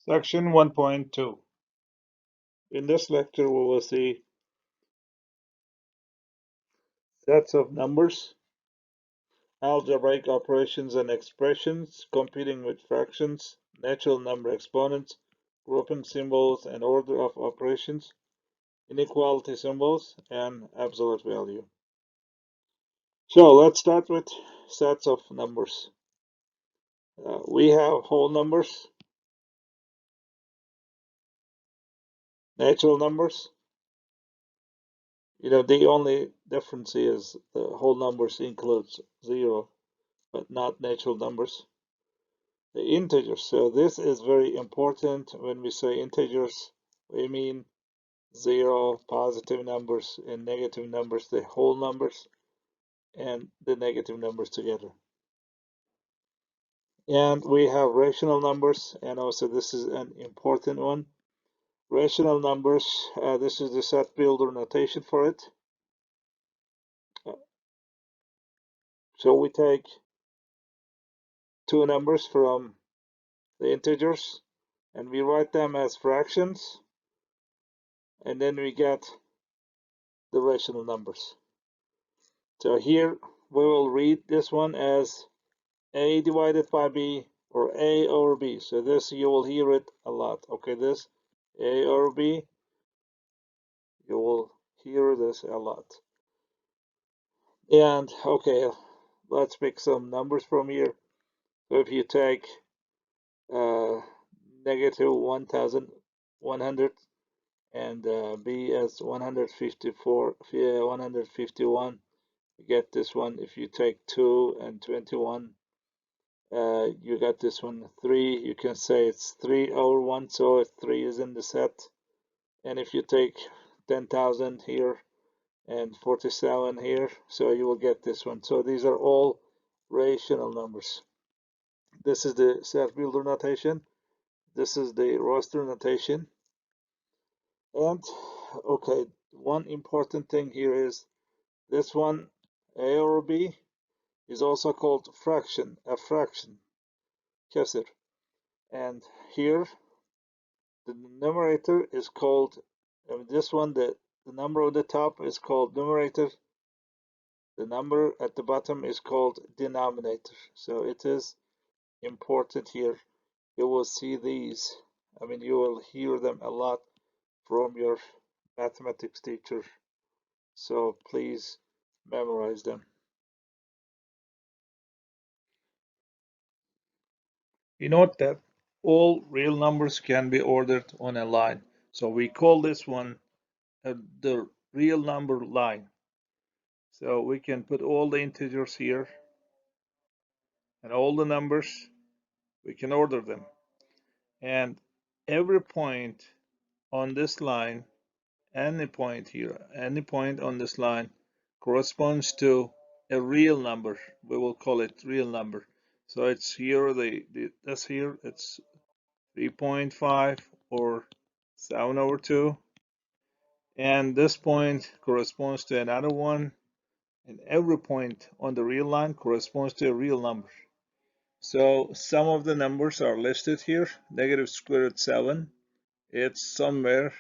Section 1.2. In this lecture, we will see sets of numbers, algebraic operations and expressions, computing with fractions, natural number exponents, grouping symbols and order of operations, inequality symbols, and absolute value. So let's start with sets of numbers. We have whole numbers, natural numbers. The only difference is the whole numbers includes 0, but not natural numbers. The integers. So this is very important. When we say integers, we mean 0, positive numbers, and negative numbers, the whole numbers, and the negative numbers together. And we have rational numbers, and also this is an important one. Rational numbers, this is the set builder notation for it. So we take two numbers from the integers and we write them as fractions, and then we get the rational numbers. So here we will read this one as a divided by b, or a over b. So this you will hear it a lot. Okay, this a over b, you will hear this a lot. And okay, let's pick some numbers from here. So if you take negative 1100 and b as 154, 151, you get this one. If you take 2 and 21, you got this one 3. You can say it's 3 over 1, so if 3 is in the set. And if you take 10,000 here and 47 here, so you will get this one. So these are all rational numbers. This is the set builder notation. This is the roster notation. And okay, one important thing here is this one, a over b, is also called fraction, a fraction, كسر. And here the numerator is called, this one, the number on the top is called numerator, the number at the bottom is called denominator. So it is important here. You will see these, you will hear them a lot from your mathematics teacher, so please memorize them. You note that all real numbers can be ordered on a line, so we call this one the real number line. So we can put all the integers here and all the numbers, we can order them. And every point on this line, any point here, any point on this line corresponds to a real number. We will call it real number. So it's here, this here, it's 3.5 or 7 over 2. And this point corresponds to another one. And every point on the real line corresponds to a real number. So some of the numbers are listed here. Negative square root 7, it's somewhere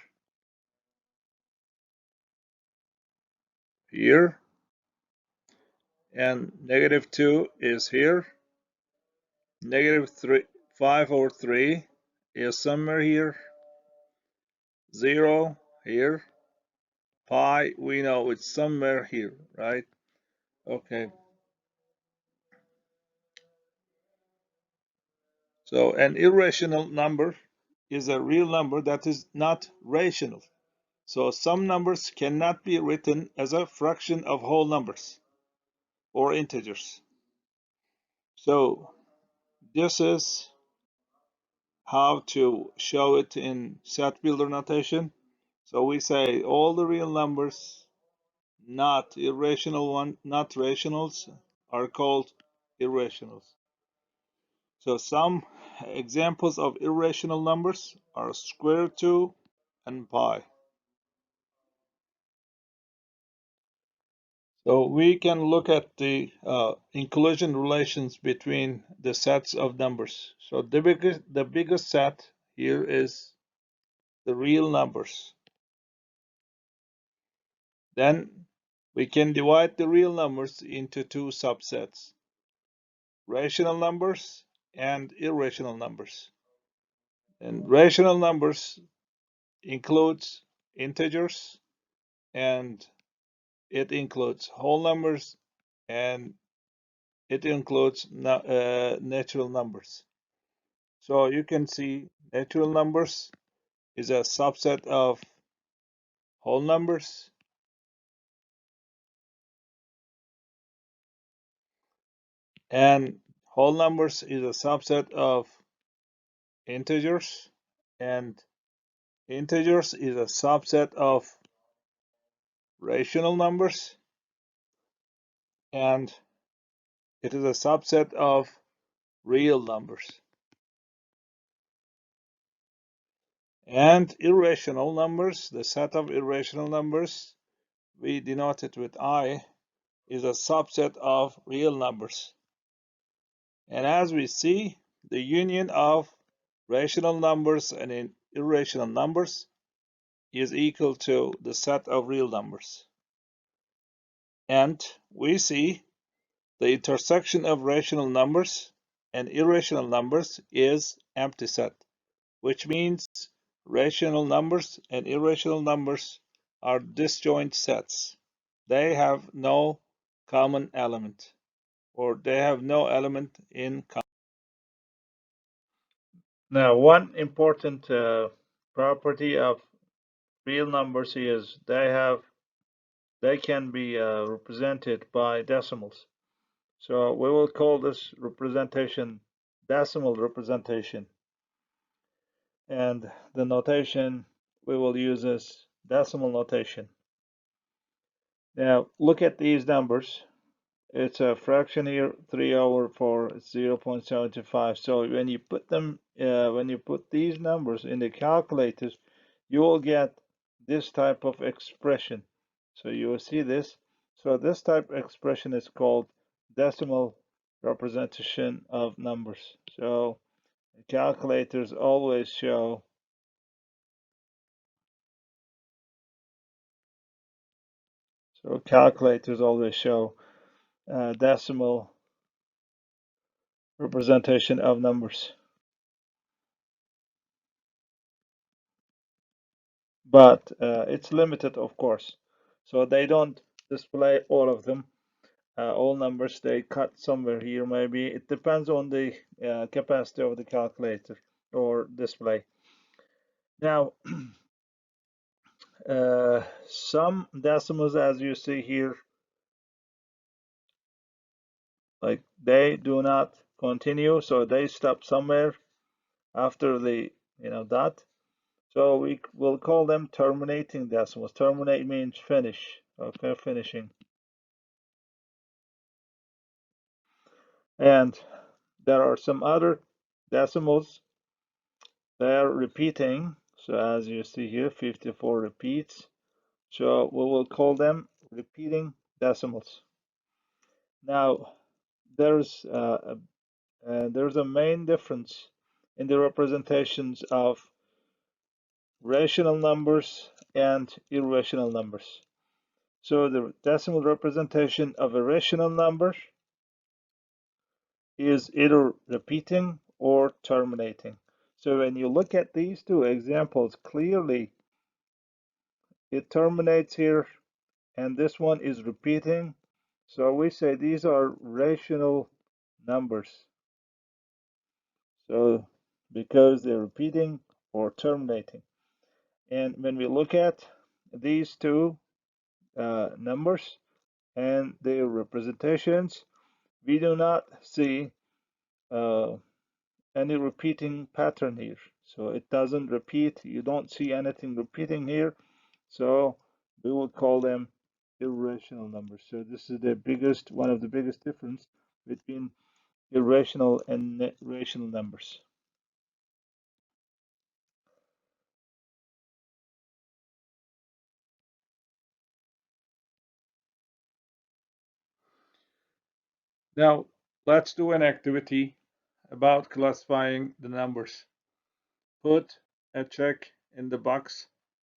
here. And negative 2 is here. Negative 5 over 3 is somewhere here. 0 here. Pi, we know it's somewhere here, right? Okay. So an irrational number is a real number that is not rational. So some numbers cannot be written as a fraction of whole numbers or integers. So this is how to show it in set builder notation. So we say all the real numbers, not irrational one, not rationals, are called irrationals. So some examples of irrational numbers are square root 2 and pi. So we can look at the inclusion relations between the sets of numbers. So the biggest set here is the real numbers. Then we can divide the real numbers into two subsets, rational numbers and irrational numbers. And rational numbers includes integers, and it includes whole numbers, and it includes natural numbers. So you can see natural numbers is a subset of whole numbers, and whole numbers is a subset of integers, and integers is a subset of rational numbers, and it is a subset of real numbers. And irrational numbers, the set of irrational numbers, we denote it with I, is a subset of real numbers. And as we see, the union of rational numbers and irrational numbers is equal to the set of real numbers. And we see the intersection of rational numbers and irrational numbers is empty set, which means rational numbers and irrational numbers are disjoint sets. They have no common element, or they have no element in common. Now, one important property of real numbers is they can be represented by decimals. So we will call this representation decimal representation, and the notation we will use is decimal notation. Now look at these numbers. It's a fraction here, 3 over 4, 0.75. So when you put these numbers in the calculators, you will get this type of expression. So you will see this. So this type of expression is called decimal representation of numbers. So calculators always show decimal representation of numbers, but it's limited, of course. So they don't display all of them, all numbers. They cut somewhere here, maybe. It depends on the capacity of the calculator or display. Now, some decimals, as you see here, like they do not continue, so they stop somewhere after the dot. So we will call them terminating decimals. Terminate means finish, okay, finishing. And there are some other decimals they are repeating. So as you see here, 54 repeats. So we will call them repeating decimals. Now there's a main difference in the representations of rational numbers and irrational numbers. So the decimal representation of a rational number is either repeating or terminating. So when you look at these two examples, clearly it terminates here and this one is repeating. So we say these are rational numbers. So because they're repeating or terminating. And when we look at these two numbers and their representations, we do not see uh, any repeating pattern here. So it doesn't repeat. You don't see anything repeating here. So we will call them irrational numbers. So this is one of the biggest difference between irrational and rational numbers. Now let's do an activity about classifying the numbers. Put a check in the box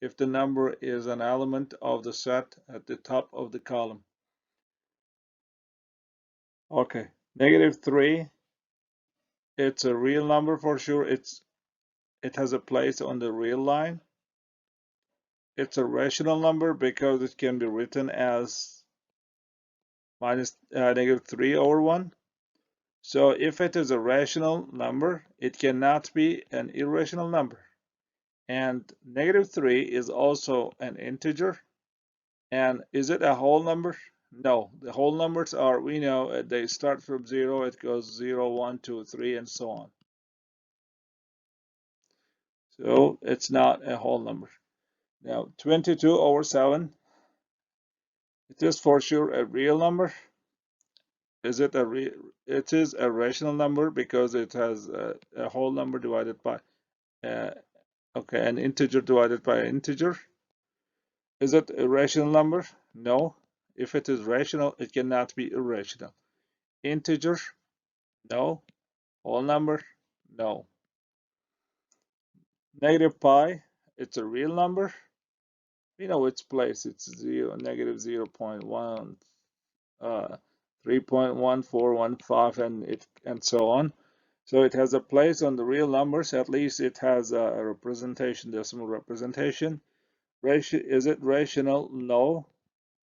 if the number is an element of the set at the top of the column. Okay, -3, it's a real number for sure. It has a place on the real line. It's a rational number because it can be written as -3/1. So if it is a rational number, it cannot be an irrational number. And -3 is also an integer. And is it a whole number? No, the whole numbers are, we know, they start from 0, it goes 0, 1, 2, 3, and so on. So it's not a whole number. Now, 22/7, it is for sure a real number. Is it a real? It is a rational number because it has a whole number divided by, uh, okay, an integer divided by an integer. Is it a rational number? No. If it is rational, it cannot be irrational. Integer? No. Whole number? No. -pi, it's a real number. We know its place. It's -0.1, 3.1415, and so on. So it has a place on the real numbers. At least it has a representation, decimal representation. Is it rational? No.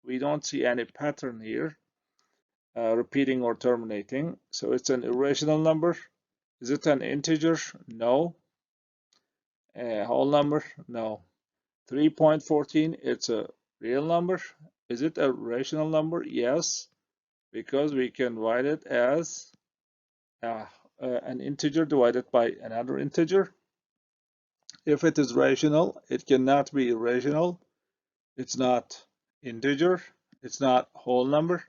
We don't see any pattern here, repeating or terminating. So it's an irrational number. Is it an integer? No. A whole number? No. 3.14, it's a real number. Is it a rational number? Yes, because we can write it as an integer divided by another integer. If it is rational, it cannot be irrational. It's not integer. It's not whole number.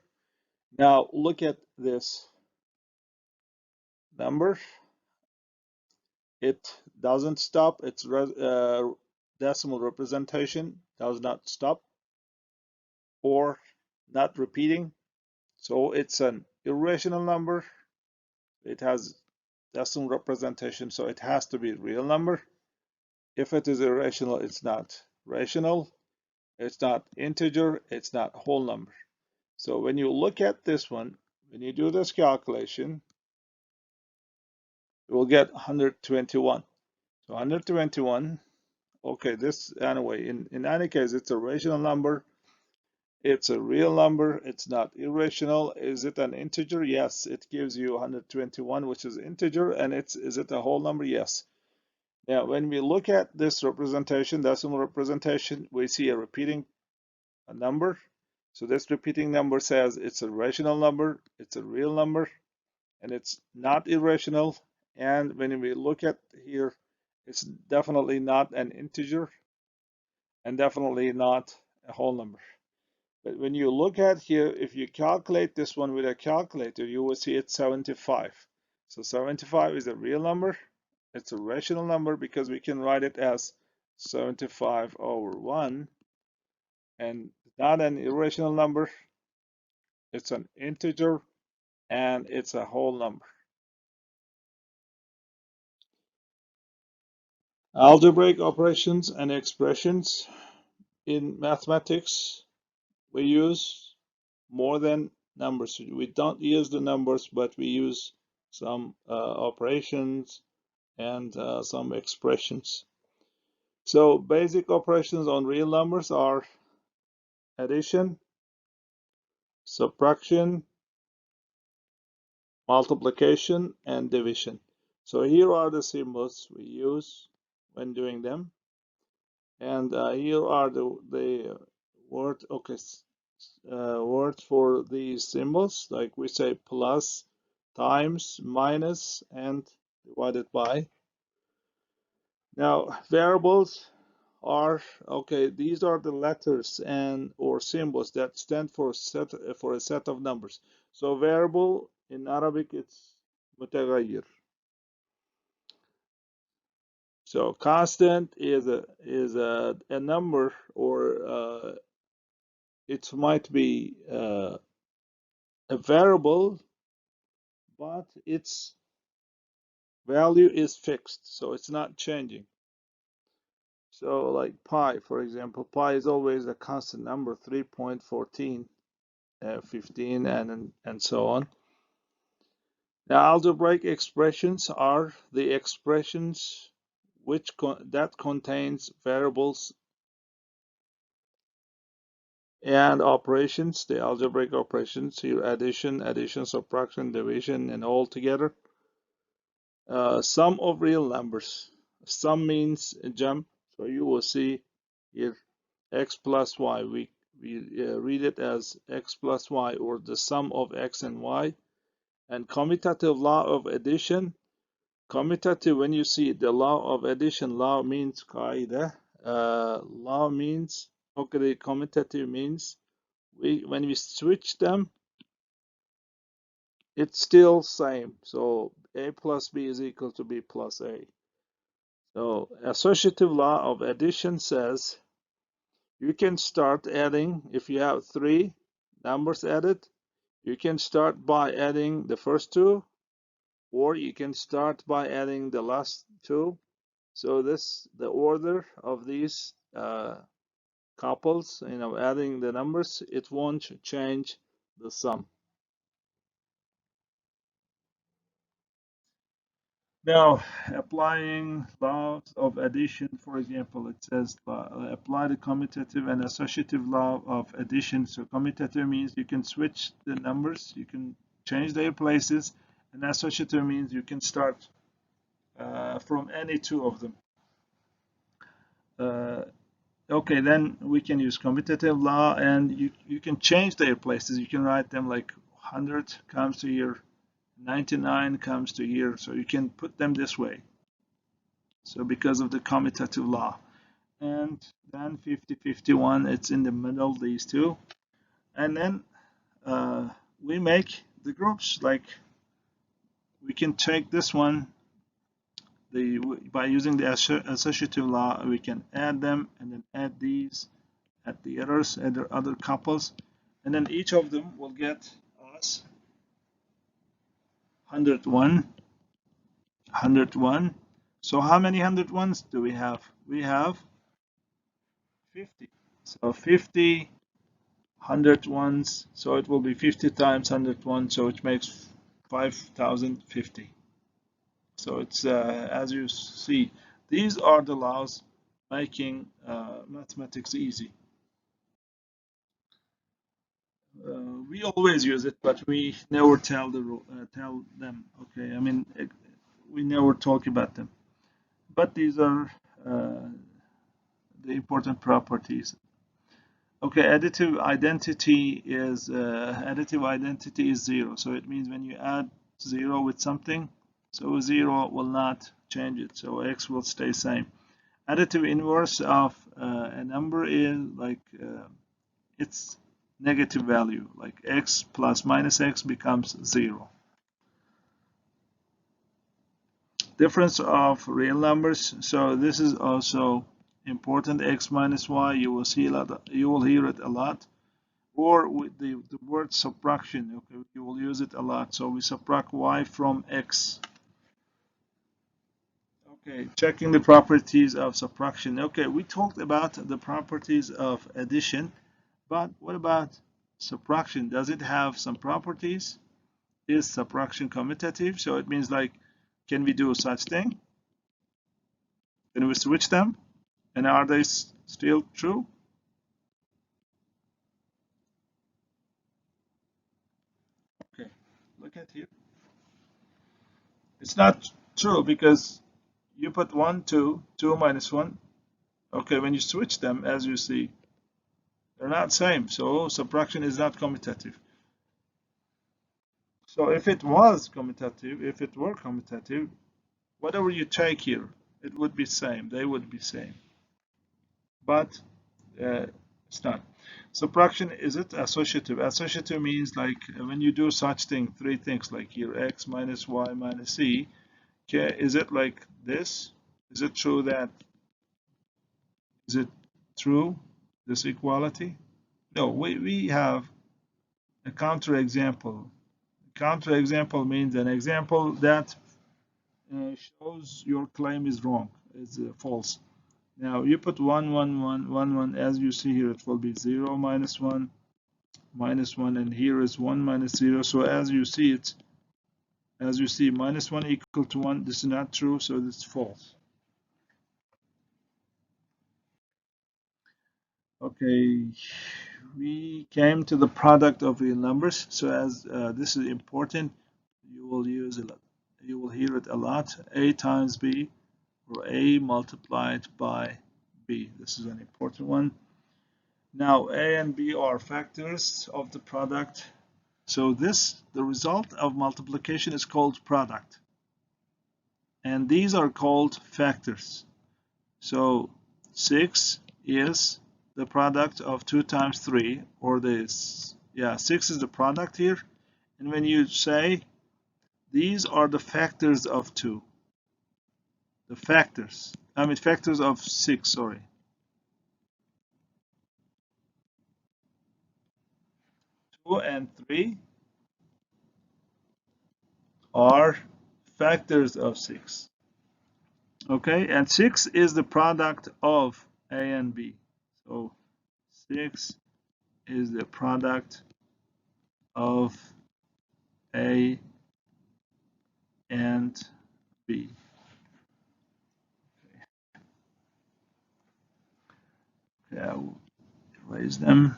Now look at this number. It doesn't stop. Its decimal representation does not stop or not repeating. So it's an irrational number. It has decimal representation, so it has to be a real number. If it is irrational, it's not rational. It's not integer. It's not whole number. So when you look at this one, when you do this calculation, you will get 121. So 121, okay, this anyway, in any case, it's a rational number. It's a real number. It's not irrational. Is it an integer? Yes, it gives you 121, which is integer. And is it a whole number? Yes. Now, when we look at this representation, decimal representation, we see a repeating number. So this repeating number says it's a rational number, it's a real number, and it's not irrational. And when we look at here, it's definitely not an integer and definitely not a whole number. But when you look at here, if you calculate this one with a calculator, you will see it's 75. So 75 is a real number. It's a rational number because we can write it as 75/1, and not an irrational number. It's an integer and it's a whole number. Algebraic operations and expressions. In mathematics, we use more than numbers. We don't use the numbers, but we use some operations and some expressions. So basic operations on real numbers are addition, subtraction, multiplication, and division. So here are the symbols we use when doing them. And here are the word, okay, words for these symbols, like we say plus, times, minus, and divided by. Now variables are, okay, these are the letters and or symbols that stand for a set of numbers. So variable in Arabic, it's متغير. So constant is a number, or it might be a variable, but it's Value is fixed, so it's not changing. So like pi, for example, pi is always a constant number, 3.14, 15, and so on. Now, algebraic expressions are the expressions that contains variables and operations, the algebraic operations here, addition, subtraction, division, and all together. Sum of real numbers. Sum means a jump, so you will see here x plus y. We read it as x plus y, or the sum of x and y. And commutative law of addition. Commutative, when you see the law of addition, law means qaida. Law means, okay, the commutative means when we switch them, it's still same. So a plus b is equal to b plus a. So associative law of addition says you can start adding if you have three numbers added. You can start by adding the first two, or you can start by adding the last two. So the order of these couples, adding the numbers, it won't change the sum. Now, applying laws of addition, for example, it says apply the commutative and associative law of addition. So commutative means you can switch the numbers, you can change their places, and associative means you can start from any two of them. Okay, then we can use commutative law, and you can change their places. You can write them like 100 comes to here, 99 comes to here, so you can put them this way. So because of the commutative law. And then 50, 51, it's in the middle, these two. And then we make the groups, like we can take this one, by using the associative law, we can add them and then add these, add the others, add the other couples, and then each of them will get us 101, 101. So how many 101s do we have? We have 50. So 50 101s, so it will be 50 times 101, so it makes 5050. So it's as you see, these are the laws making mathematics easy. We always use it, but we never tell them. Okay, I mean we never talk about them. But these are the important properties. Okay, additive identity is 0. So it means when you add 0 with something, so 0 will not change it. So x will stay same. Additive inverse of a number is like its negative value, like x plus minus x becomes 0. Difference of real numbers. So this is also important. X minus y, you will see a lot. You will hear it a lot. Or with the word subtraction, okay, you will use it a lot. So we subtract y from x. Okay, checking the properties of subtraction. Okay, we talked about the properties of addition, but what about subtraction? Does it have some properties? Is subtraction commutative? So it means like, can we do such thing? Can we switch them? And are they still true? Okay, look at here. It's not true because you put 1, 2, 2 minus 1. Okay, when you switch them, as you see, they're not same. So subtraction is not commutative. So if it was commutative, if it were commutative, whatever you take here, it would be same. They would be same. But it's not. Subtraction, is it associative? Associative means like when you do such thing, three things like here, x minus y minus c. Okay, is it like this? Is it true that? Is it true, this equality? No, we have a counterexample. Counterexample means an example that shows your claim is wrong, is false. Now you put 1, 1, 1, 1, 1. As you see here, it will be 0, minus 1, and here is 1 minus 0. So as you see, minus 1 equal to 1. This is not true, so this is false. Okay, we came to the product of real numbers. So as this is important, you will use it. You will hear it a lot. A times B, or A multiplied by B. This is an important one. Now A and B are factors of the product. So the result of multiplication is called product. And these are called factors. So 6 is the product of 2 times 3, or this, 6 is the product here. And when you say these are the factors of 2, factors of 6, sorry. 2 and 3 are factors of 6. Okay, and 6 is the product of A and B. So 6 is the product of A and B. Okay, I will erase them.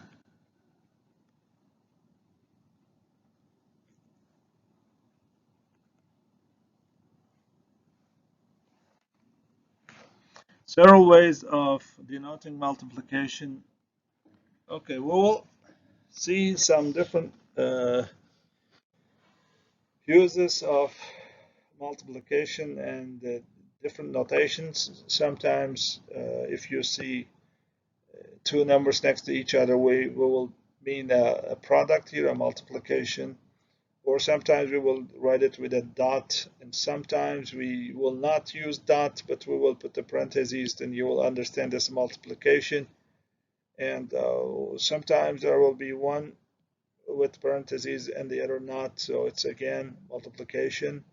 Several ways of denoting multiplication. Okay, we will see some different uses of multiplication and different notations. Sometimes if you see two numbers next to each other, we will mean a product here, a multiplication. Or sometimes we will write it with a dot, and sometimes we will not use dot, but we will put the parentheses, then you will understand this multiplication. And sometimes there will be one with parentheses and the other not, so it's again multiplication.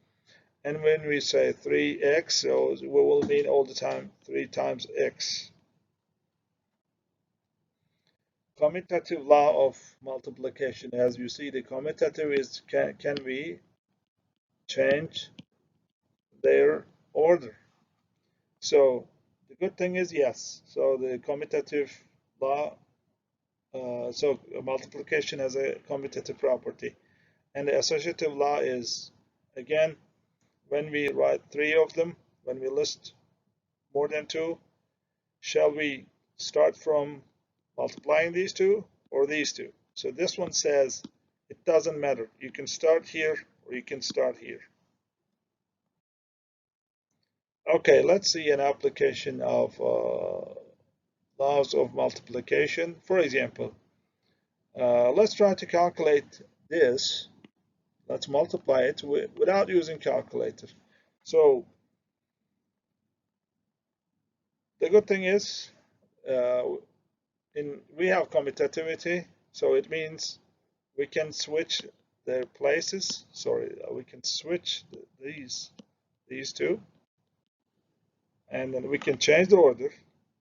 And when we say 3x, so we will mean all the time 3 times x. Commutative law of multiplication. As you see, the commutative is can we change their order? So the good thing is yes. So the commutative law, so multiplication has a commutative property. And the associative law is, again, when we write three of them, when we list more than two, shall we start from multiplying these two or these two? So this one says it doesn't matter. You can start here or you can start here. Okay, let's see an application of laws of multiplication. For example, let's try to calculate this. Let's multiply it without using calculator. So the good thing is we have commutativity, so it means we can switch their places. Sorry, we can switch these two, and then we can change the order.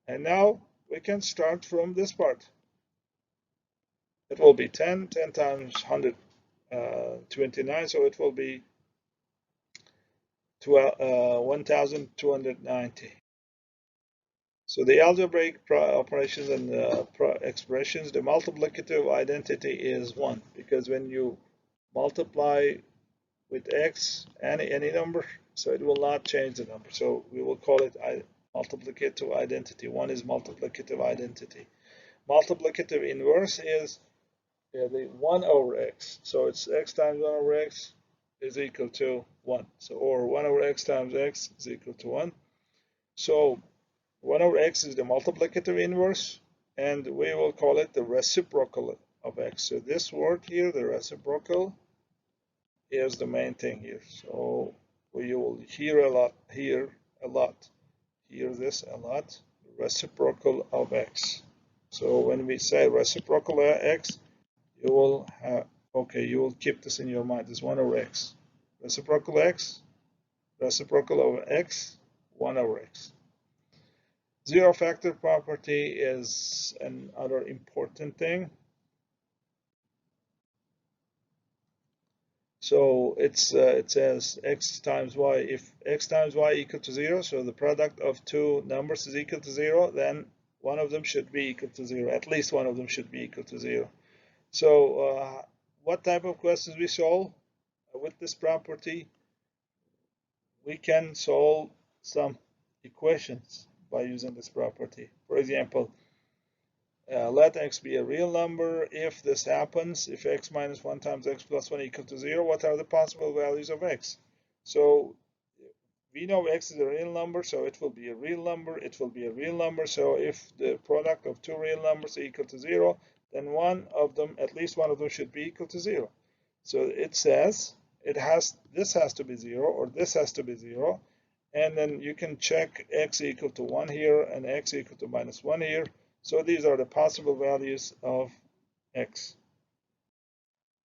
And now we can start from this part. It will be 10 times 129, so it will be 1290. So the algebraic operations and expressions, the multiplicative identity is 1, because when you multiply with x any number, so it will not change the number. So we will call it multiplicative identity. 1 is multiplicative identity. Multiplicative inverse is the 1 over x. So it's x times 1 over x is equal to 1. So, or 1 over x times x is equal to 1. So 1 over x is the multiplicative inverse, and we will call it the reciprocal of x. So this word here, the reciprocal, is the main thing here. So you will hear this a lot, reciprocal of x. So when we say reciprocal of x, you will keep this in your mind. It's 1 over x. Reciprocal x reciprocal over x, 1 over x. Zero factor property is another important thing. So it says x times y. If x times y equal to 0, so the product of two numbers is equal to 0, then one of them should be equal to 0. At least one of them should be equal to 0. So what type of questions we solve with this property? We can solve some equations by using this property. For example, let x be a real number. If this happens, if x minus 1 times x plus 1 equal to 0, what are the possible values of x? So we know x is a real number, so it will be a real number. It will be a real number. So if the product of two real numbers is equal to 0, then one of them, at least one of them, should be equal to 0. So it says this has to be 0 or this has to be 0. And then you can check x equal to 1 here and x equal to minus 1 here. So these are the possible values of x.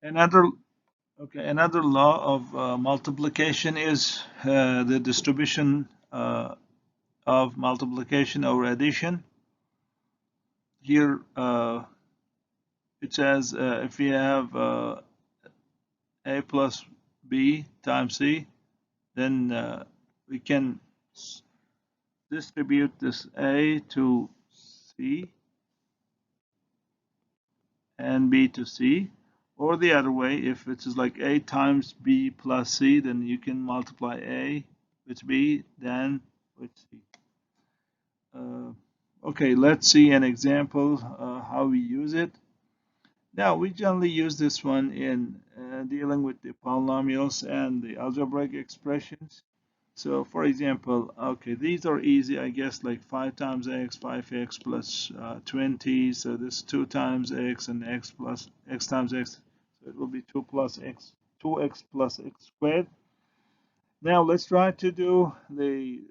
Another law of multiplication is the distribution of multiplication over addition. Here it says if we have a plus b times c, then we can distribute this a to c and b to c, or the other way, if it is like a times b plus c, then you can multiply a with b, then with c. Okay, let's see an example how we use it. Now, we generally use this one in dealing with the polynomials and the algebraic expressions. So, for example, okay, these are easy, I guess, like 5 times x, 5x plus 20. So this 2 times x and x plus x times x. So it will be 2 plus x, 2x plus x squared. Now let's try to do the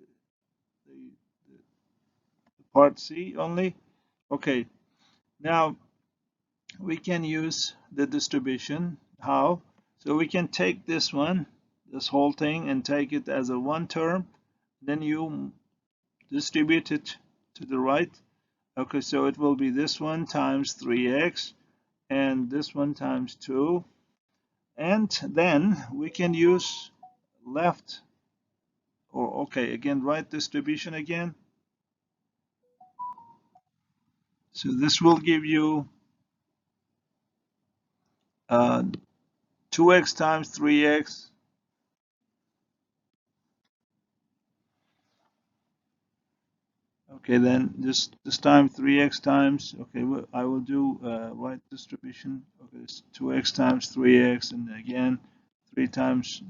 part C only. Okay, now we can use the distribution. How? So we can take this one, this whole thing, and take it as a one term. Then you distribute it to the right. Okay, so it will be this one times 3x and this one times 2. And then we can use left, or okay, again, right distribution again. So this will give you 2x times 3x. Okay, then this time 3x times, okay, I will do right distribution. Okay, it's 2x times 3x, and again 3 times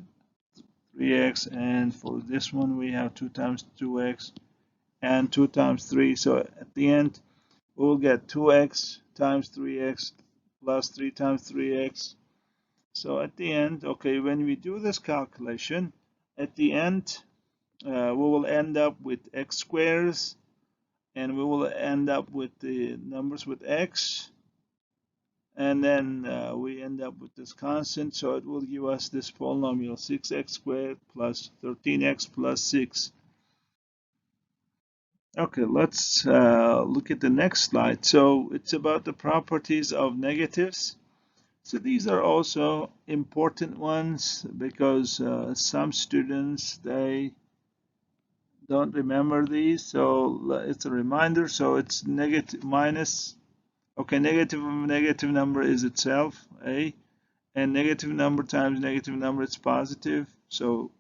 3x, and for this one we have 2 times 2x and 2 times 3. So at the end we'll get 2x times 3x plus 3 times 3x. So at the end, okay, when we do this calculation, at the end we will end up with x squares, and we will end up with the numbers with x, and then we end up with this constant, so it will give us this polynomial 6x squared plus 13x plus 6. Okay, let's look at the next slide. So it's about the properties of negatives. So these are also important ones because some students, they don't remember these, so it's a reminder. So it's negative minus, okay, negative of a negative number is itself a, and negative number times negative number is positive. So,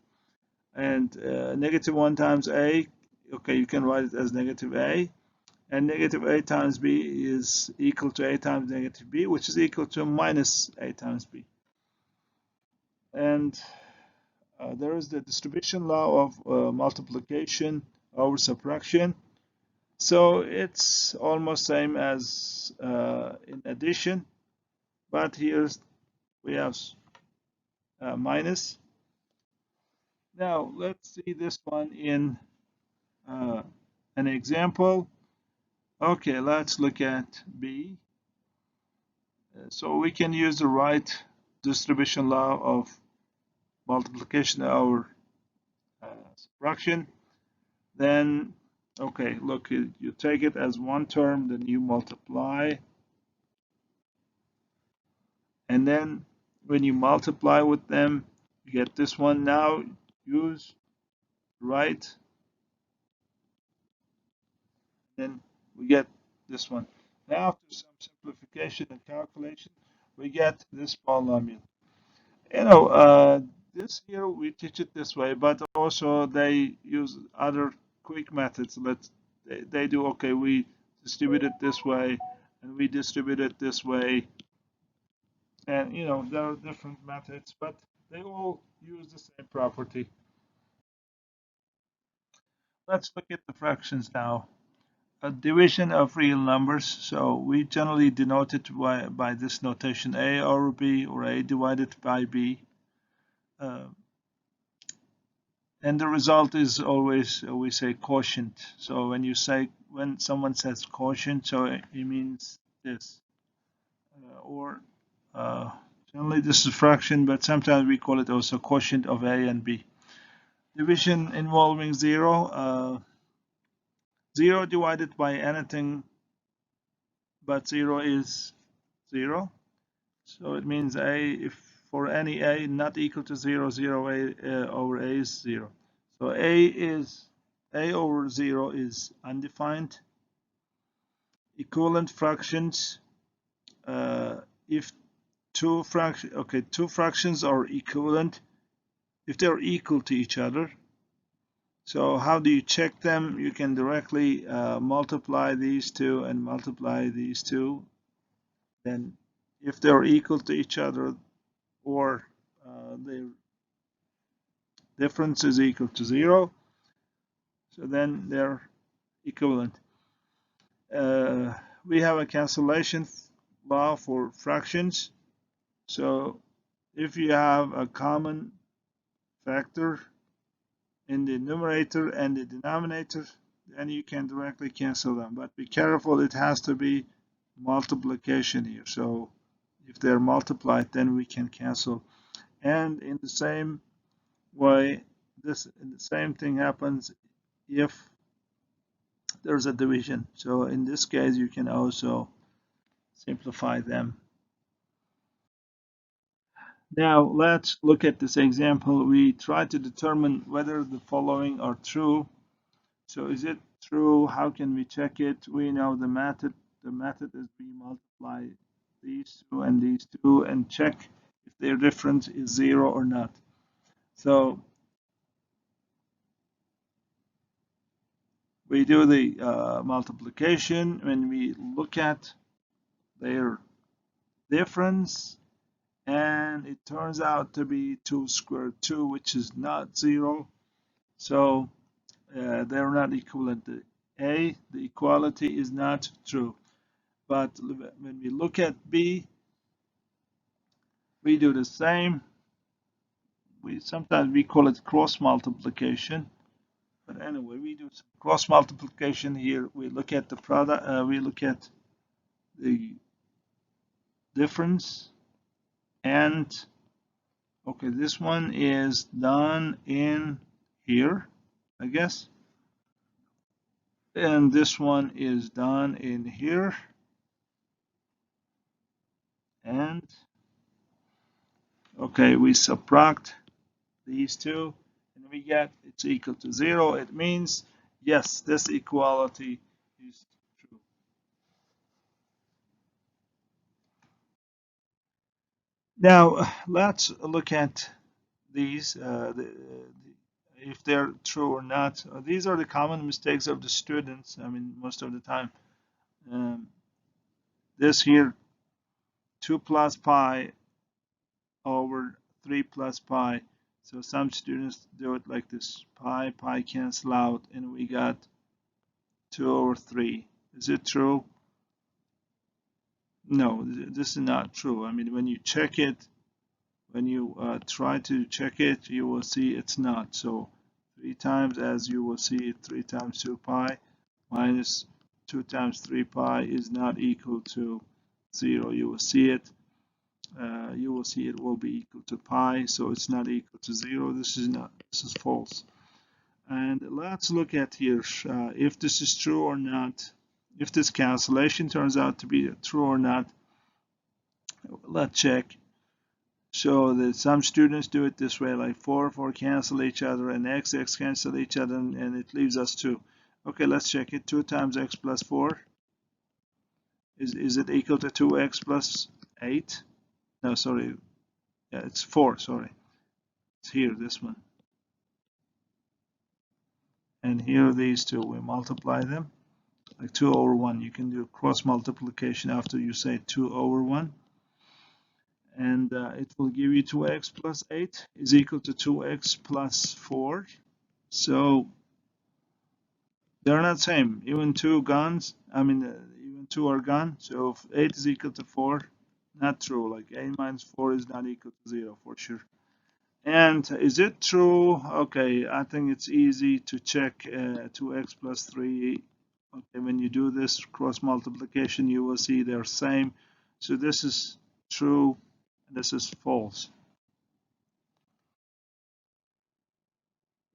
and negative 1 times a, okay, you can write it as negative a, and negative a times b is equal to a times negative b, which is equal to minus a times b. And there is the distribution law of multiplication over subtraction. So it's almost same as in addition, but here we have minus. Now let's see this one in an example. Okay, let's look at B. So we can use the right distribution law of multiplication over fraction, then okay, look, you take it as one term, then you multiply, and then when you multiply with them, you get this one. Now use right, then we get this one. Now after some simplification and calculation, we get this polynomial. You know, this here we teach it this way, but also they use other quick methods. They do, okay, we distribute it this way and we distribute it this way. And you know, there are different methods, but they all use the same property. Let's look at the fractions now. A division of real numbers. So we generally denote it by this notation, a over b, or a divided by b. Uh, and the result is always, we say quotient. So when someone says quotient, so it means this, or uh, generally this is fraction, but sometimes we call it also quotient of a and b. Division involving zero. Zero divided by anything but zero is zero. So it means a, if for any a not equal to 0, 0 a over a is 0. So a over 0 is undefined. Equivalent fractions, if two fractions are equivalent, if they're equal to each other. So how do you check them? You can directly multiply these two and multiply these two. Then if they're equal to each other, or their difference is equal to 0, so then they're equivalent. We have a cancellation law for fractions. So if you have a common factor in the numerator and the denominator, then you can directly cancel them. But be careful, it has to be multiplication here. So if they're multiplied, then we can cancel. And in the same way, the same thing happens if there's a division. So in this case, you can also simplify them. Now let's look at this example. We try to determine whether the following are true. So is it true? How can we check it? We know the method. The method is we multiply these two and check if their difference is 0 or not. So we do the multiplication. When we look at their difference, and it turns out to be 2 squared 2, which is not 0. So they're not equivalent. The equality is not true. But when we look at B, we do the same. Sometimes we call it cross multiplication. But anyway, we do some cross multiplication here. We look at the product. We look at the difference, and okay, this one is done in here, I guess. And this one is done in here. And okay, we subtract these two and we get it's equal to 0. It means yes, this equality is true. Now let's look at these, if they're true or not. These are the common mistakes of the students. I mean, most of the time. This here, 2 plus pi over 3 plus pi. So some students do it like this. Pi cancel out, and we got 2 over 3. Is it true? No, this is not true. I mean, when you check it, when you try to check it, you will see it's not. So 3 times, as you will see, 3 times 2 pi minus 2 times 3 pi is not equal to 0. You will see it. You will see it will be equal to pi, so it's not equal to 0. This is false. And let's look at here if this is true or not. If this cancellation turns out to be true or not, let's check. So that some students do it this way, like 4 cancel each other and x cancel each other, and it leaves us 2. Okay, let's check it. 2 times x plus 4, is it equal to 2x plus 8? No, sorry. Yeah, it's 4, sorry. It's here, this one. And here these two, we multiply them. Like 2 over 1. You can do cross multiplication after you say 2 over 1. And it will give you 2x plus 8 is equal to 2x plus 4. So they're not same. Even 2 guns, even 2 are gone. So if 8 is equal to 4, not true. Like 8 minus 4 is not equal to 0 for sure. And is it true? Okay, I think it's easy to check 2x plus 3. Okay, when you do this cross multiplication, you will see they're same. So this is true, and this is false.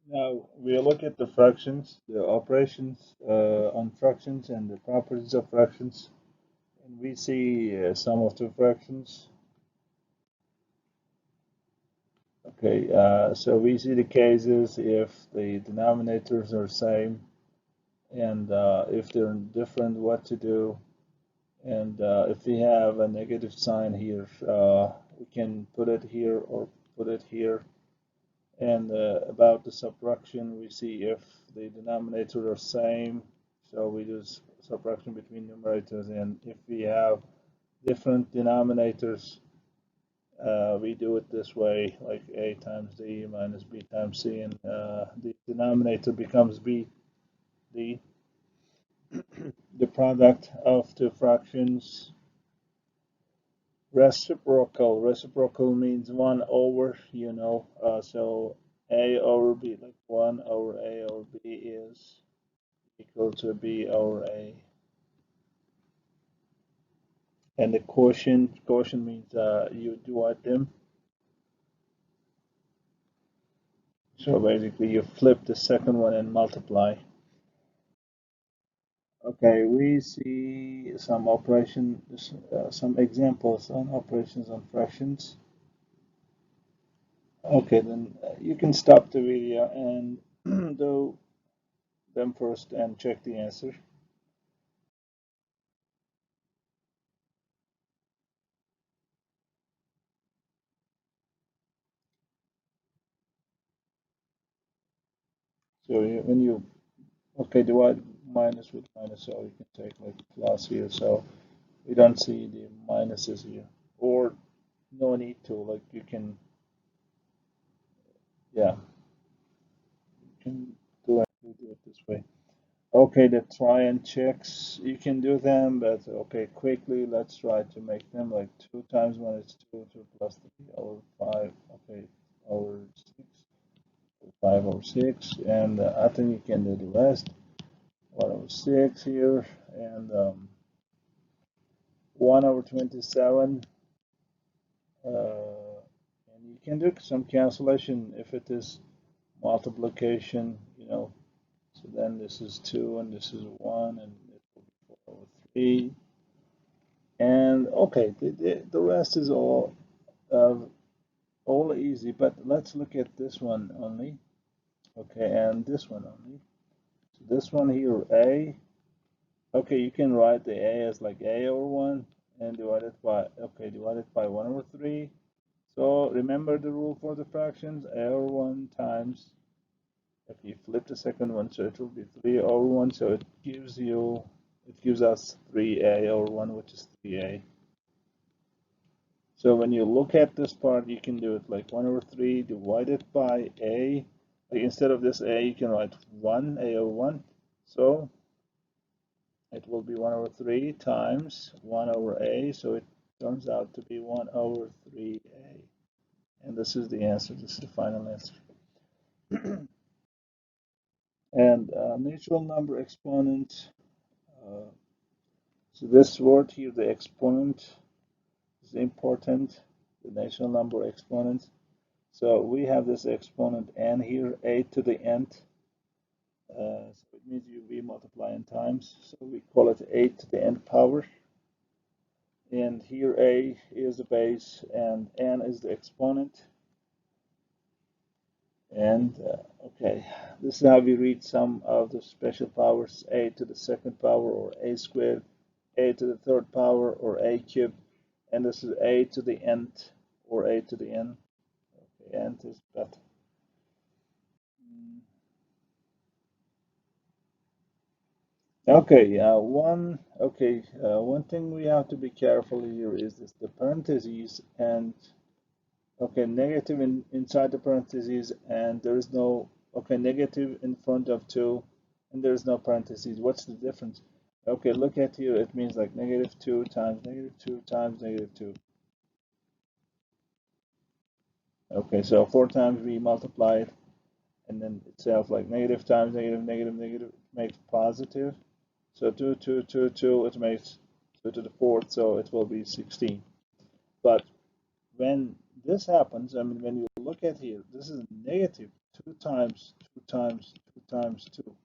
Now we look at the fractions, the operations on fractions, and the properties of fractions, and we see sum of two fractions. Okay, so we see the cases if the denominators are same, and if they're different, what to do. And if we have a negative sign here, we can put it here or put it here. And about the subtraction, we see if the denominators are same, so we do subtraction between numerators. And if we have different denominators, we do it this way, like a times d minus b times c, and the denominator becomes b. The product of two fractions. Reciprocal means 1 over, so a over b, like 1 over a over b is equal to b over a. And the quotient means you divide them. So basically you flip the second one and multiply. Okay, we see some some examples on operations on fractions. Okay, then you can stop the video and do them first and check the answer. So when you divide minus with minus, so you can take like plus here. So we don't see the minuses here, or no need to. Like you can, yeah, you can do it this way. Okay, the try and checks, you can do them, but okay, quickly, let's try to make them like 2 times 1 is 2, 2 plus 3 over 5, okay, over 6, 5 over 6, and I think you can do the rest. 1 over 6 here, and 1 over 27, and you can do some cancellation if it is multiplication, so then this is 2 and this is 1, and it will be 4 over 3. And okay, the rest is all easy, but let's look at this one only. Okay, and this one only. So this one here, a. Okay, you can write the a as like a over 1 and divide it by 1 over 3. So remember the rule for the fractions, a over 1 times, if you flip the second one, so it will be 3 over 1, so it gives us 3a over 1, which is 3a. So when you look at this part, you can do it like 1 over 3 divided by a. Like instead of this a, you can write 1, a over 1. So it will be 1 over 3 times 1 over a. So it turns out to be 1 over 3a. And this is the answer. This is the final answer. And natural number exponent. So this word here, the exponent, is important. The natural number exponent. So we have this exponent n here, a to the nth. So it means we multiply in times. So we call it 8 to the n power. And here a is the base and n is the exponent. And okay, this is how we read some of the special powers: a to the second power, or a squared, a to the third power, or a cubed. And this is a to the nth, or a to the n. Okay, nth is better. Okay, one thing we have to be careful here is this: the parentheses and okay, negative inside the parentheses, and there is no, okay, negative in front of 2, and there is no parentheses. What's the difference? Okay, look at here. It means like -2 times -2 times -2. Okay, so 4 times we multiply it, and then itself like negative times negative, negative, negative makes positive. So 2, 2, 2, 2, it makes 2 to the fourth, so it will be 16. But when this happens, I mean, when you look at here, this is negative 2 times 2 times 2 times 2.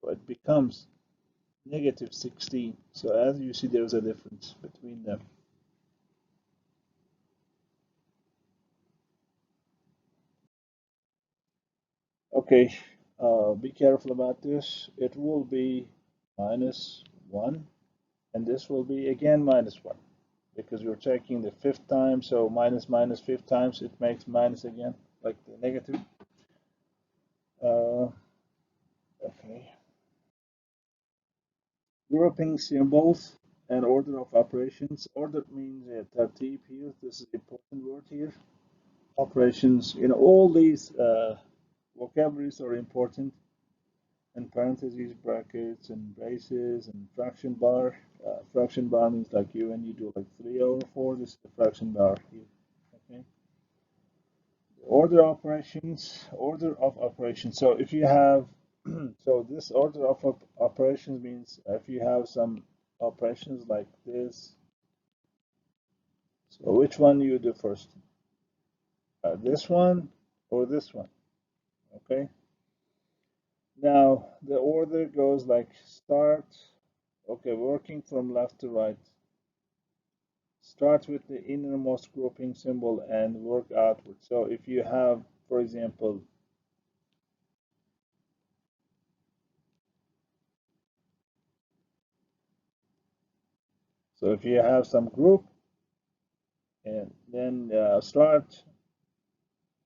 So it becomes negative 16. So as you see, there's a difference between them. Okay, be careful about this. It will be -1, and this will be again -1 because we're taking the fifth time. So minus minus fifth times, it makes minus again, like the negative. Uh, okay. Grouping symbols and order of operations. Order means tartib here. This is the important word here. Operations, all these vocabularies are important. And parentheses, brackets, and braces, and fraction bar. Fraction bar means like when you do like 3/4, this is the fraction bar here. Okay. Order of operations. So if you have, so this order of operations means if you have some operations like this, so which one you do first? This one or this one? Okay. Now the order goes like start, okay, working from left to right. Start with the innermost grouping symbol and work outward. So if you have, for example, so if you have some group and then start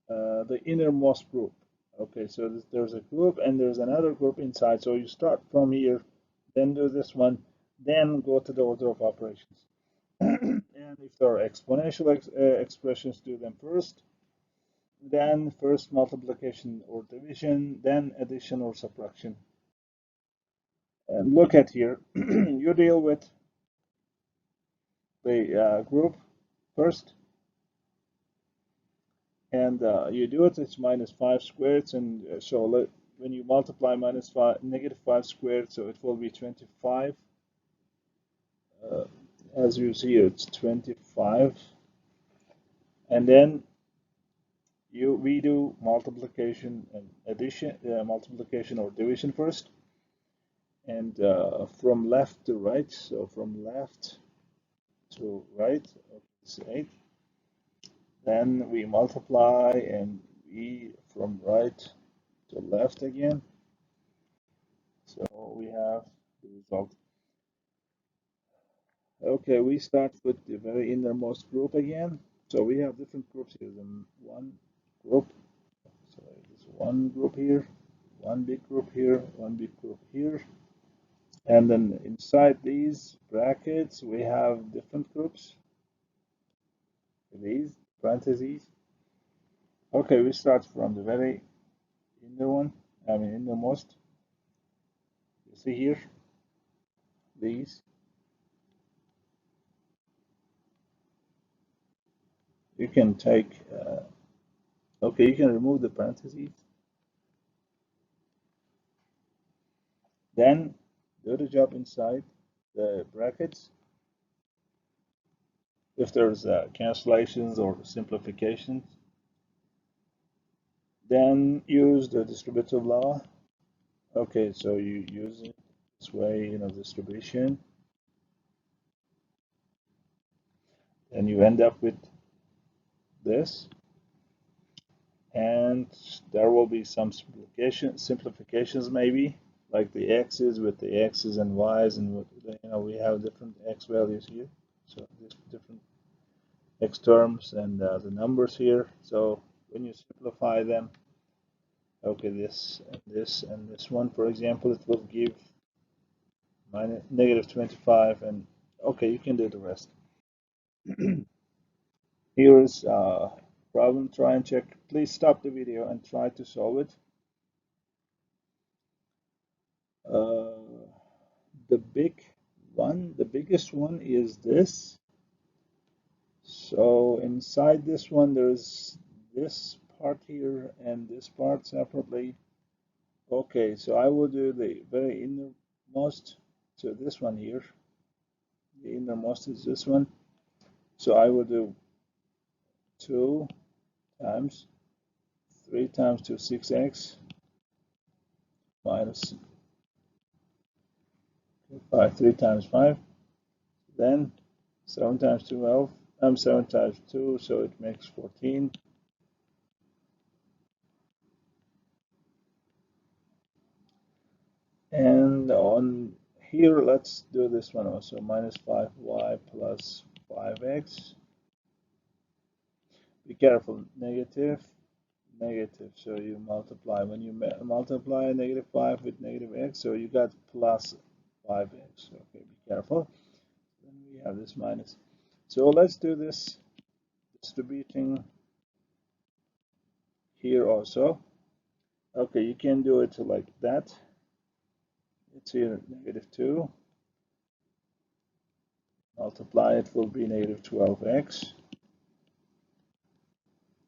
the innermost group. Okay, so there's a group and there's another group inside. So you start from here, then do this one, then go to the order of operations. And if there are exponential expressions, do them first, then first multiplication or division, then addition or subtraction. And look at here, you deal with the group first, and you do it, it's -5 squared, and so when you multiply -5 squared, so it will be 25. Uh, as you see, it's 25, and then we do multiplication and addition, multiplication or division first, and from left to right, so from left to right, it's 8. Then we multiply and we from right to left again. So we have the result. Okay, we start with the very innermost group again. So we have different groups here. One group. So there's one group here, one big group here, one big group here. And then inside these brackets, we have different groups. These parentheses. Okay, we start from the very inner one, I mean innermost. You see here, these. You can take, okay, you can remove the parentheses. Then do the job inside the brackets. If there's cancellations or simplifications, then use the distributive law. Okay, so you use it this way, distribution, and you end up with this, and there will be some simplifications maybe, like the x's with the x's and y's, and we have different x values here, so these different x terms and the numbers here. So when you simplify them, okay, this and this and this one, for example, it will give minus negative 25, and okay, you can do the rest. Here is problem. Try and check. Please stop the video and try to solve it. Uh, the biggest one is this. So inside this one, there's this part here and this part separately. Okay, so I will do the very innermost. So this one here, the innermost is this one. So I will do 2 times 3 times 2, 6x minus 5, 3 times 5. Then 7 times 12, 7 times 2, so it makes 14. And on here, let's do this one also. Minus 5y plus 5x. Be careful, negative, negative. So you multiply. When you multiply negative 5 with negative x, so you got plus 5x. Okay, be careful. Then we have this minus. So let's do this distributing here also. Okay, you can do it like that. It's here negative 2. Multiply it will be negative 12x.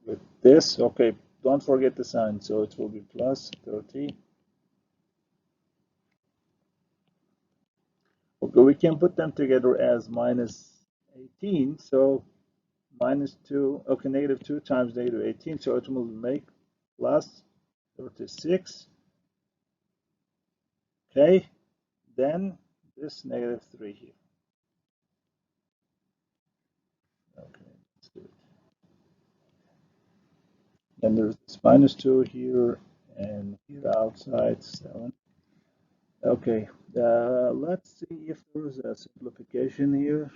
With this, okay, don't forget the sign, so it will be plus 30. Okay, we can put them together as minus 18, so minus 2, okay, negative 2 times negative 18, so it will make plus 36. Okay, then this negative 3 here. Okay, let's do it. Then there's this minus 2 here, and here outside 7. Okay, let's see if there is a simplification here.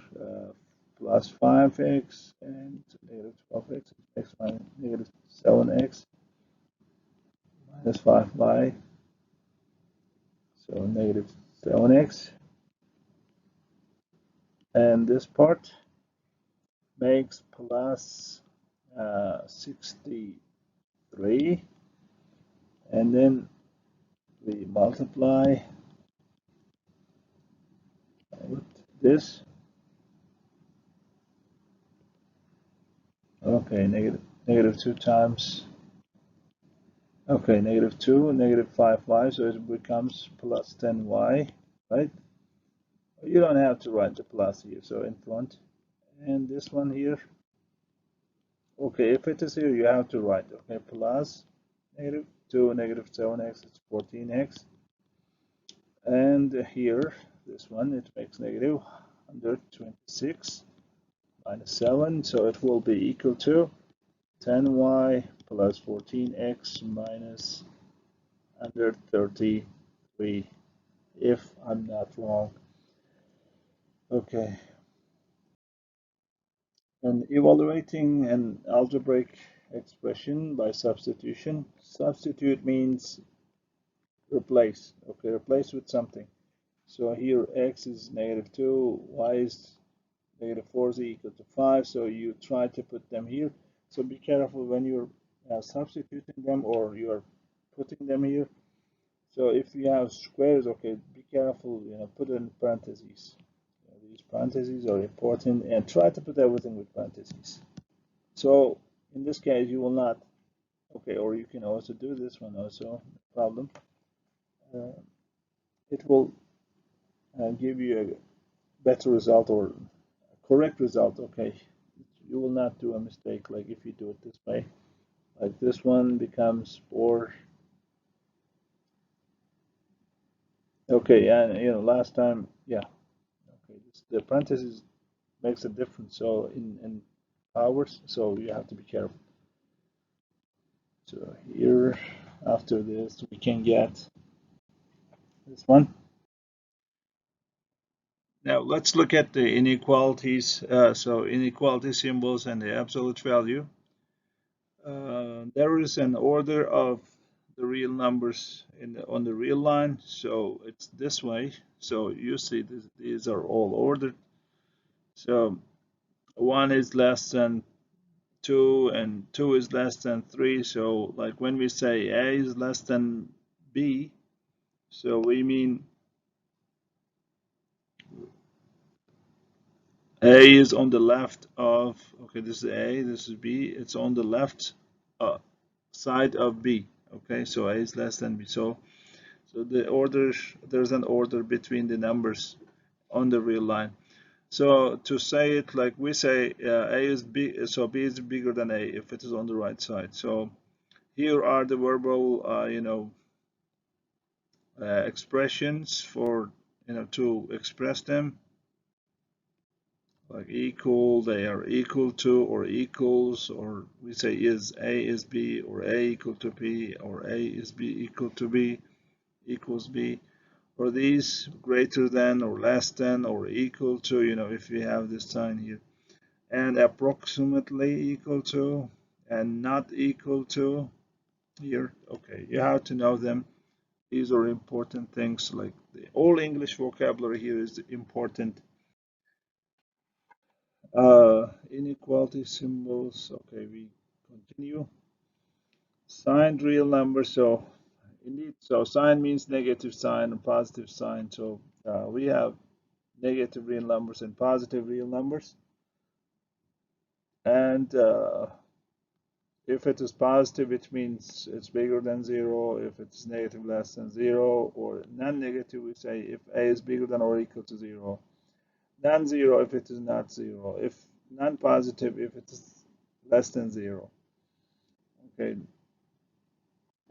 Plus 5x and negative 12x x minus negative 7x minus 5y, so negative 7x. And this part makes plus 63. And then we multiply with this. Okay, negative 2 times. Okay, negative 2, negative 5y, so it becomes plus 10y, right? You don't have to write the plus here, so in front. And this one here, okay, if it is here, you have to write, okay, plus negative 2, negative 7x, it's 14x. And here, this one, it makes negative 126 minus 7, so it will be equal to 10y plus 14x minus 133, if I'm not wrong. Okay. And evaluating an algebraic expression by substitution. Substitute means replace. Okay, replace with something. So here x is negative 2, y is negative 4 z equal to 5. So you try to put them here. So be careful when you're substituting them or you're putting them here. So if you have squares, okay, be careful, put it in parentheses. These parentheses are important, and try to put everything with parentheses. So in this case, you will not, okay, or you can also do this one also, no problem. It will give you a better result or a correct result, okay. You will not do a mistake like if you do it this way. Like this one becomes 4 Okay, and last time, yeah. Okay, the parentheses makes a difference. So in hours, so you have to be careful. So here, after this, we can get this one. Now let's look at the inequalities. So inequality symbols and the absolute value. There is an order of the real numbers on the real line. So it's this way. So you see these are all ordered. So 1 is less than 2 and 2 is less than 3. So like when we say A is less than B, so we mean A is on the left of, okay, this is A, this is B, it's on the left uh, side of B. Okay, so A is less than B. So the order, there's an order between the numbers on the real line. So to say it like we say, A is B, so B is bigger than A if it is on the right side. So here are the verbal, expressions for, to express them, like equal, they are equal to, or equals, or we say is A is B, or A equal to B, or A is B equal to B, equals B, or these greater than, or less than, or equal to, if we have this sign here, and approximately equal to, and not equal to here. Okay, you have to know them. These are important things, like the all English vocabulary here is important. Inequality symbols. Okay, we continue. Signed real numbers. So indeed, so sign means negative sign and positive sign. So we have negative real numbers and positive real numbers. And if it is positive, it means it's bigger than 0. If it's negative, less than 0. Or non-negative, we say if A is bigger than or equal to 0. Non-zero if it is not 0. If non-positive, if it is less than 0. Okay.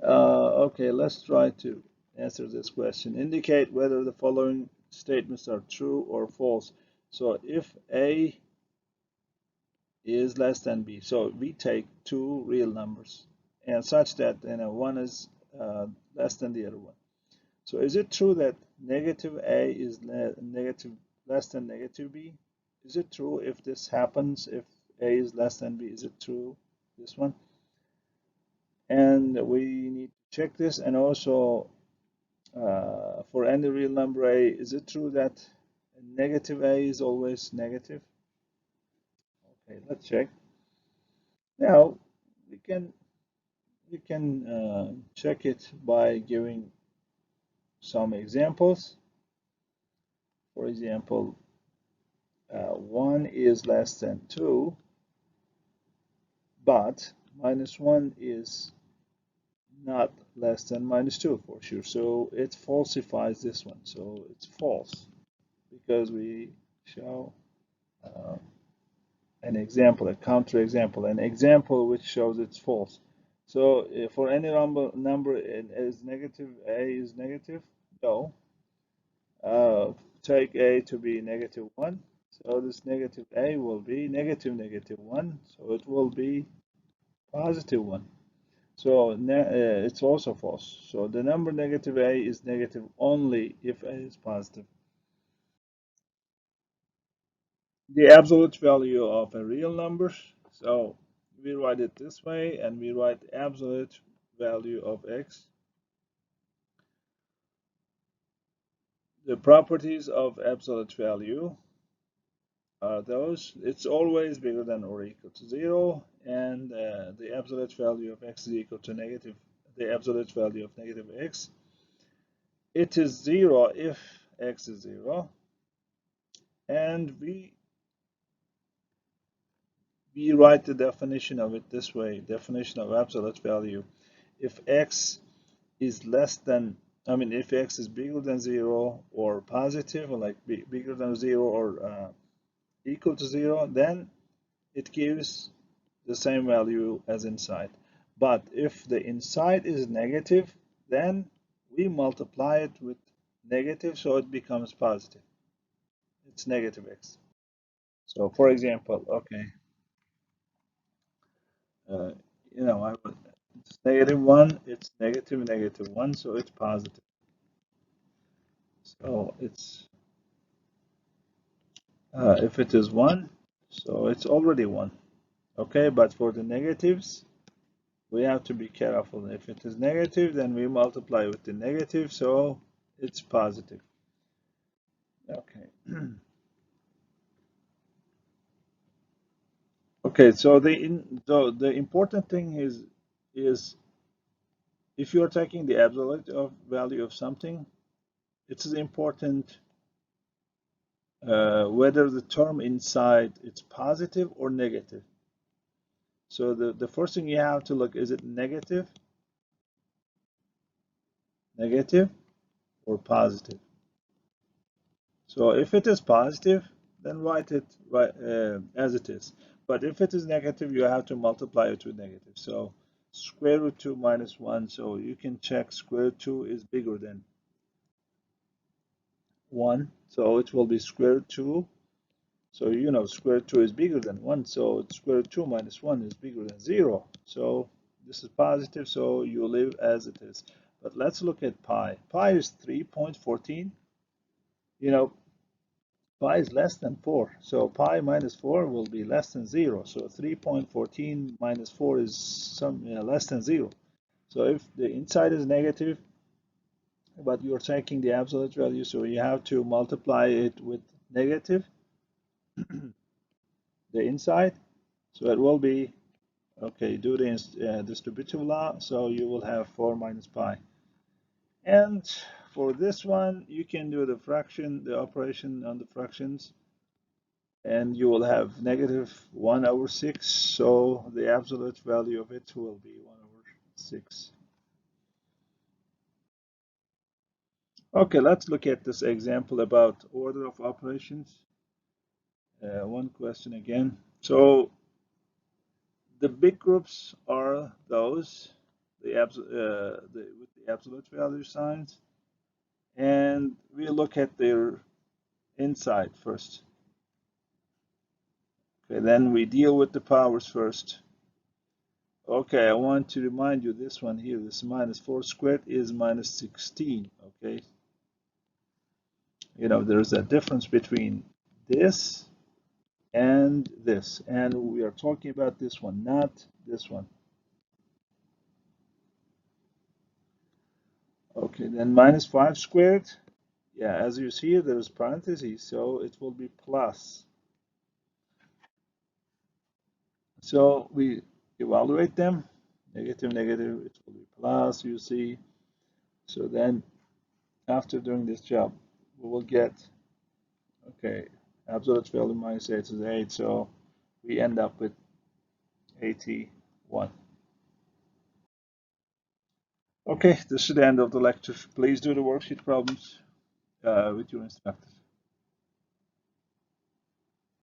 Okay, let's try to answer this question. Indicate whether the following statements are true or false. So if A is less than B, so we take two real numbers and such that one is less than the other one. So is it true that negative A is negative less than negative B? Is it true if this happens, if A is less than B? Is it true, this one? And we need to check this. And also for any real number A, is it true that negative A is always negative? Okay, let's check. Now we can check it by giving some examples. For example, 1 is less than 2, but minus 1 is not less than minus 2 for sure. So it falsifies this one. So it's false because we show uh, an example, a counterexample, an example which shows it's false. So for any number is negative, A is negative, no. Take A to be negative 1. So this negative A will be negative negative 1. So it will be positive 1. So it's also false. So the number negative A is negative only if A is positive. The absolute value of a real number. So we write it this way, and we write absolute value of x. The properties of absolute value are those: it's always bigger than or equal to 0, and the absolute value of x is equal to negative, the absolute value of negative x. It is 0 if x is 0, and we write the definition of it this way: definition of absolute value. If x is less than, I mean, if x is bigger than 0 or positive, or like bigger than 0 or equal to 0, then it gives the same value as inside. But if the inside is negative, then we multiply it with negative, so it becomes positive. It's negative x. So for example, okay, uh, I would, it's -1, it's -1, so it's positive. So it's if it is 1, so it's already 1. Okay, but for the negatives, we have to be careful. If it is negative, then we multiply with the negative, so it's positive. Okay. Okay, so the important thing is if you are taking the absolute of value of something, it is important whether the term inside it's positive or negative. So the first thing you have to look, is it negative or positive? So if it is positive, then write it as it is. But if it is negative, you have to multiply it with negative. So square root 2 minus 1, so you can check square root 2 is bigger than 1. So it will be square root 2. So square root 2 is bigger than 1. So square root 2 minus 1 is bigger than 0. So this is positive, so you leave as it is. But let's look at pi. Pi is 3.14. You know, pi is less than 4. So pi minus 4 will be less than 0. So 3.14 minus 4 is less than 0. So if the inside is negative, but you're taking the absolute value, so you have to multiply it with negative, the inside. So it will be, okay, do the distributive law. So you will have 4 minus pi. And for this one, you can do the fraction, the operation on the fractions, and you will have -1/6. So the absolute value of it will be 1/6. Okay, let's look at this example about order of operations. One question again. So the big groups are those with the absolute value signs, and we look at their inside first. Okay, then we deal with the powers first. Okay, I want to remind you this one here, this -4 squared is -16. Okay, there's a difference between this and this, and we are talking about this one, not this one. Okay, then -5 squared, yeah, as you see, there's parentheses, so it will be plus. So we evaluate them, negative, negative, it will be plus, you see. So then after doing this job, we will get, okay, absolute value -8 is 8, so we end up with 81. Okay, this is the end of the lecture. Please do the worksheet problems with your instructor.